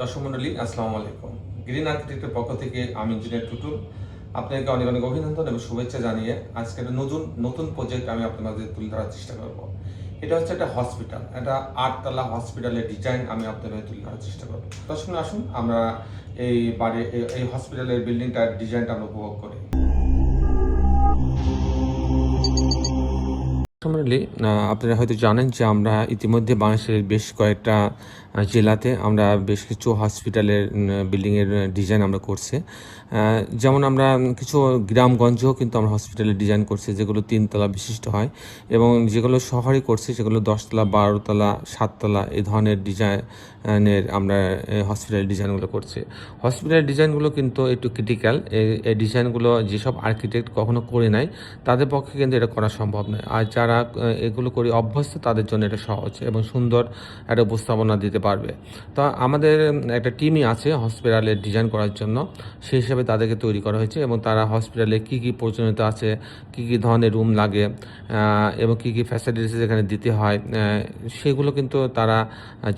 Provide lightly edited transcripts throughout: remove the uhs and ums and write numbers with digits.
দর্শক মণ্ডলী আসসালামু আলাইকুম। গ্রিন আর্কিটেক্টের পক্ষ থেকে আমি ইঞ্জিনিয়ার টুটুল আপনাকে অনেক অনেক অভিনন্দন এবং শুভেচ্ছা জানিয়ে আজকে একটা নতুন নতুন প্রজেক্ট আমি আপনাদের মাঝে তুলে ধরার চেষ্টা করব। এটা হচ্ছে একটা হসপিটাল, একটা 8 তলা হসপিটালের ডিজাইন আমি আপনাদের তুলে ধরার চেষ্টা করব। দর্শক আসুন আমরা এই বাড়ি এই হসপিটালের বিল্ডিংটার ডিজাইনটা আমরা উপভোগ করি। সম্রালি আপনারা হয়তো জানেন যে আমরা ইতিমধ্যে বাংলাদেশের বেশ কয়েকটা জেলাতে আমরা বেশ কিছু হসপিটালের বিল্ডিংয়ের ডিজাইন আমরা করছি। যেমন আমরা কিছু গ্রামগঞ্জেও কিন্তু আমরা হসপিটালের ডিজাইন করছি যেগুলো 3 তলা বিশিষ্ট হয়, এবং যেগুলো শহরে করছি সেগুলো 10 তলা, 12 তলা, 7 তলা এই ধরনের ডিজাইনের আমরা হসপিটালের ডিজাইনগুলো করছি। হসপিটালের ডিজাইনগুলো কিন্তু একটু ক্রিটিক্যাল। এই ডিজাইনগুলো যেসব আর্কিটেক্ট কখনো করে নাই তাদের পক্ষে কিন্তু এটা করা সম্ভব নয়, আর যারা এগুলো করে অভ্যস্ত তাদের জন্য এটা সহজ এবং সুন্দর একটা উপস্থাপনা দিতে পারবে। তো আমাদের একটা টিমই আছে হসপিটালের ডিজাইন করার জন্য, সেই হিসাবে তাদেরকে তৈরি করা হয়েছে এবং তারা হসপিটালে কী কী প্রয়োজনীয়তা আছে, কী কী ধরনের রুম লাগে এবং কী কী ফ্যাসিলিটিস এখানে দিতে হয় সেগুলো কিন্তু তারা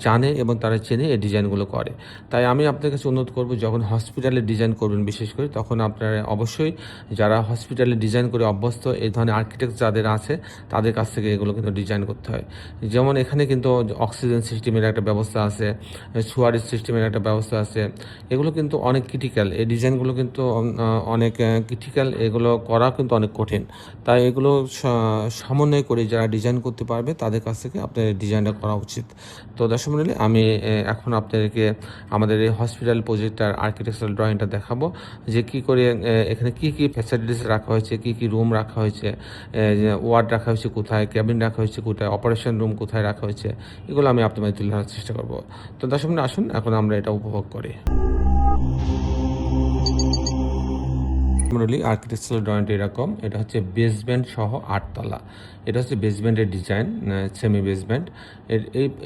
জানে এবং তারা চেনে এই ডিজাইনগুলো করে। তাই আমি আপনার কাছে অনুরোধ করব, যখন হসপিটালের ডিজাইন করবেন বিশেষ করে, তখন আপনারা অবশ্যই যারা হসপিটালে ডিজাইন করে অভ্যস্ত এই ধরনের আর্কিটেক্ট যাদের আছে তাদের কাছ থেকে এগুলো কিন্তু ডিজাইন করতে হয়। যেমন এখানে কিন্তু অক্সিজেন সিস্টেমের একটা ব্যবস্থা আছে, সুয়ারেজ সিস্টেমের একটা ব্যবস্থা আছে। এগুলো কিন্তু অনেক ক্রিটিক্যাল, এই ডিজাইনগুলো কিন্তু অনেক ক্রিটিক্যাল, এগুলো করা কিন্তু অনেক কঠিন। তাই এগুলো সমন্বয় করে যারা ডিজাইন করতে পারবে তাদের কাছ থেকে আপনার ডিজাইনটা করা উচিত। তো দর্শক মণ্ডলী, আমি এখন আপনাদেরকে আমাদের এই হসপিটাল প্রজেক্টটার আর্কিটেকচারাল ড্রয়িংটা দেখাবো, যে কী করে এখানে কী কী ফ্যাসিলিটিস রাখা হয়েছে, কী কী রুম রাখা হয়েছে, ওয়ার্ড রাখা হয়েছে কোথায়, ক্যাবিন রাখা হয়েছে কোথায়, অপারেশন রুম কোথায় রাখা হয়েছে, এগুলো আমি আপনাদের তুলে ধরার চেষ্টা করব। তো দর্শক মণ্ডলী, আসুন এখন আমরা এটা উপভোগ করি। মডেলি আর্কিটেকচারাল ড্রয়িংটা এরকম। এটা হচ্ছে বেসমেন্ট সহ 8 তলা। এটা হচ্ছে বেসমেন্টের ডিজাইন, সেমি বেসমেন্ট।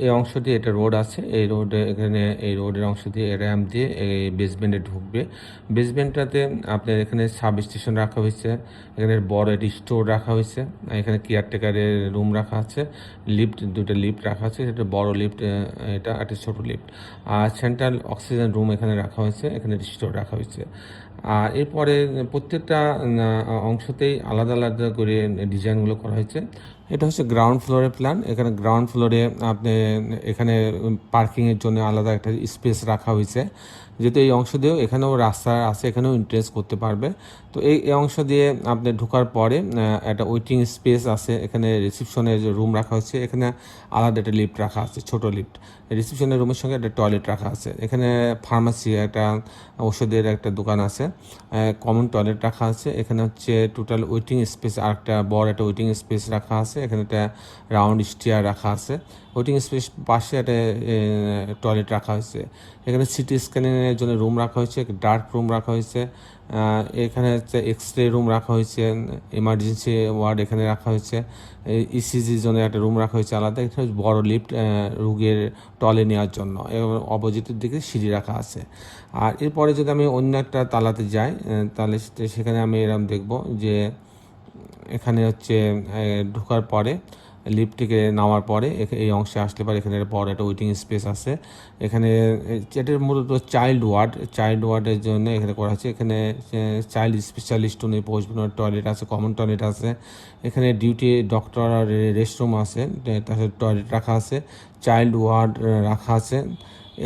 এই অংশ দিয়ে এটা রোড আছে, এই রোডে এখানে এই রোডের অংশ দিয়ে র্যাম্প দিয়ে এই বেসমেন্টে ঢুকবে। বেসমেন্টটাতে আপনার এখানে সাব স্টেশন রাখা হয়েছে, এখানে বড় একটি স্টোর রাখা হয়েছে, এখানে কেয়ারটেকারের রুম রাখা আছে, দুটো লিফট রাখা আছে, এটা বড় লিফট, এটা একটা ছোট লিফট। আর সেন্ট্রাল অক্সিজেন রুম এখানে রাখা হয়েছে, এখানে স্টোর রাখা হয়েছে। আর এরপরে প্রত্যেকটা অংশতেই আলাদা আলাদা করে ডিজাইনগুলো করা হয়েছে। এটা হচ্ছে গ্রাউন্ড ফ্লোরের প্ল্যান। এখানে গ্রাউন্ড ফ্লোরে আপনি এখানে পার্কিংয়ের জন্য আলাদা একটা স্পেস রাখা হয়েছে, যেহেতু এই অংশ দিয়েও এখানেও রাস্তা আছে, এখানেও এন্ট্রেন্স করতে পারবে। তো এই অংশ দিয়ে আপনি ঢোকার পরে একটা ওয়েটিং স্পেস আছে, এখানে রিসিপশনের যে রুম রাখা হচ্ছে, এখানে আলাদা একটা লিফট রাখা আছে, ছোট লিফট। রিসিপশনের রুমের সঙ্গে একটা টয়লেট রাখা আছে, এখানে ফার্মাসি, একটা ওষুধের একটা দোকান আছে, কমন টয়লেট রাখা আছে। এখানে হচ্ছে টোটাল ওয়েটিং স্পেস, আর একটা বড় একটা ওয়েটিং স্পেস রাখা আছে, এখানে একটা রাউন্ড স্টেয়ার রাখা আছে। ওয়েটিং স্পেস পাশে একটা টয়লেট রাখা হয়েছে। এখানে সিটি স্ক্যানিংয়ের জন্য রুম রাখা হয়েছে, ডার্ক রুম রাখা হয়েছে, এখানে হচ্ছে এক্স রে রুম রাখা হয়েছে, এমার্জেন্সি ওয়ার্ড এখানে রাখা হয়েছে, ইসিজির জন্য একটা রুম রাখা হয়েছে আলাদা। এখানে বড় লিফট রোগীর টলে নেওয়ার জন্য, এবং অপোজিটের দিকে সিঁড়ি রাখা আছে। আর এরপরে যদি আমি অন্য একটা তালাতে যাই, তাহলে সেখানে আমি এরকম দেখব যে এখানে হচ্ছে ঢোকার পরে লিফট থেকে নামার পরে এই অংশে আসলে পরে এখানে বড় একটা ওয়েটিং স্পেস আছে। এখানে এটার মূলত চাইল্ড ওয়ার্ডের জন্য এখানে করা হয়েছে। এখানে চাইল্ড স্পেশালিস্ট উনি বসবেন, টয়লেট আছে, কমন টয়লেট আছে, এখানে ডিউটি ডক্টর আর রেস্টরুম আছে, তার সাথে টয়লেট রাখা আছে, চাইল্ড ওয়ার্ড রাখা আছে,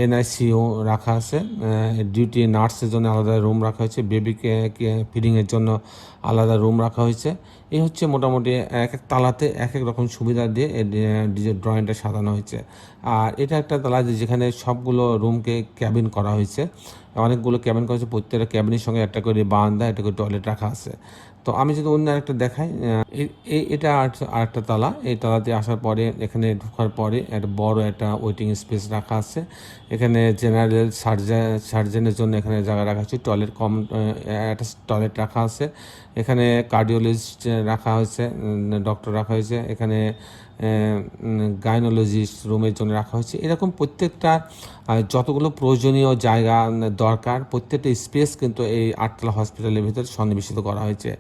এনআইসিইউ রাখা আছে, ডিউটি নার্সের জন্য আলাদা রুম রাখা হয়েছে, বেবিকে ফিডিংয়ের জন্য আলাদা রুম রাখা হয়েছে। এই হচ্ছে মোটামুটি এক এক তালাতে এক এক রকম সুবিধা দিয়ে ড্রয়িংটা সাজানো হয়েছে। আর এটা একটা তালা যেখানে সবগুলো রুমকে ক্যাবিন করা হয়েছে, অনেকগুলো ক্যাবিন করা হয়েছে, প্রত্যেকটা ক্যাবিনের সঙ্গে একটা করে বারান্দা, একটা করে টয়লেট রাখা আছে। তো আমি যদি অন্য আরেকটা দেখাই, এটা আরেকটা তালা। এই তালাতে আসার পরে এখানে ঢোকার পরে একটা বড় একটা ওয়েটিং স্পেস রাখা আছে, এখানে জেনারেল সার্জনের জন্য এখানে জায়গা রাখা হচ্ছে, টয়লেট একটা টয়লেট রাখা আছে, এখানে কার্ডিওলজিস্ট রাখা হয়েছে, ডক্টর রাখা হয়েছে, এখানে গাইনোলজিস্ট রুমের জন্য রাখা হয়েছে। এরকম প্রত্যেকটা যতগুলো প্রয়োজনীয় জায়গা দরকার প্রত্যেকটা স্পেস কিন্তু এই আটতলা হসপিটালের ভিতরে সন্নিবেশিত করা হয়েছে।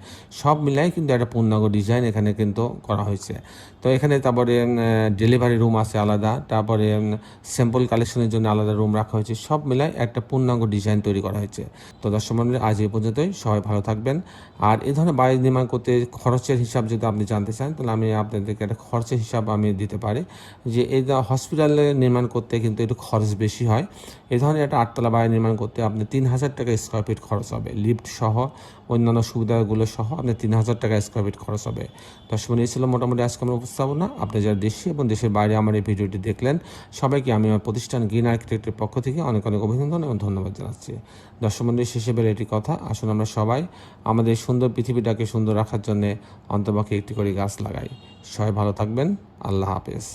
সব মিলাই কিন্তু একটা পূর্ণাঙ্গ ডিজাইন এখানে কিন্তু করা হয়েছে। তো এখানে তারপরে ডেলিভারি রুম আছে আলাদা, তারপরে স্যাম্পল কালেকশনের জন্য আলাদা রুম রাখা হয়েছে। সব মিলাই একটা পূর্ণাঙ্গ ডিজাইন তৈরি করা হয়েছে। তো দর্শক মণ্ডলী, আজ এই পর্যন্তই। সবাই ভালো থাকবেন। আর এই ধরনের বাড়ি নির্মাণ করতে খরচের হিসাব যদি আপনি জানতে চান, তাহলে আমি আপনাদেরকে একটা খরচের হিসাব আমি দিতে পারি যে এই হসপিটালে নির্মাণ করতে কিন্তু একটু খরচ বেশি হয়। এই ধরনের একটা আটতলা বাড়ি নির্মাণ করতে আপনি 3,000 টাকা স্কোয়ার ফিট খরচ হবে, লিফট সহ অন্যান্য সুবিধাগুলো সহ আপনার 3,000 টাকা স্কোয়ার ফিট খরচ হবে। দর্শক এই ছিল মোটামুটি আজকে আমার উপস্থাপনা। আপনি যারা দেশে এবং দেশের বাইরে আমার এই ভিডিওটি দেখলেন, সবাইকে আমি আমার প্রতিষ্ঠান গ্রিন আর্কিটেক্টের পক্ষ থেকে অনেক অনেক অভিনন্দন এবং ধন্যবাদ জানাচ্ছি। দর্শক শেষে বের এটি কথা, আসুন আমরা সবাই আমাদের সুন্দর পৃথিবীটাকে সুন্দর রাখার জন্যে অন্তপক্ষে একটি করে গাছ লাগাই। সবাই ভালো থাকবেন। আল্লাহ হাফেজ।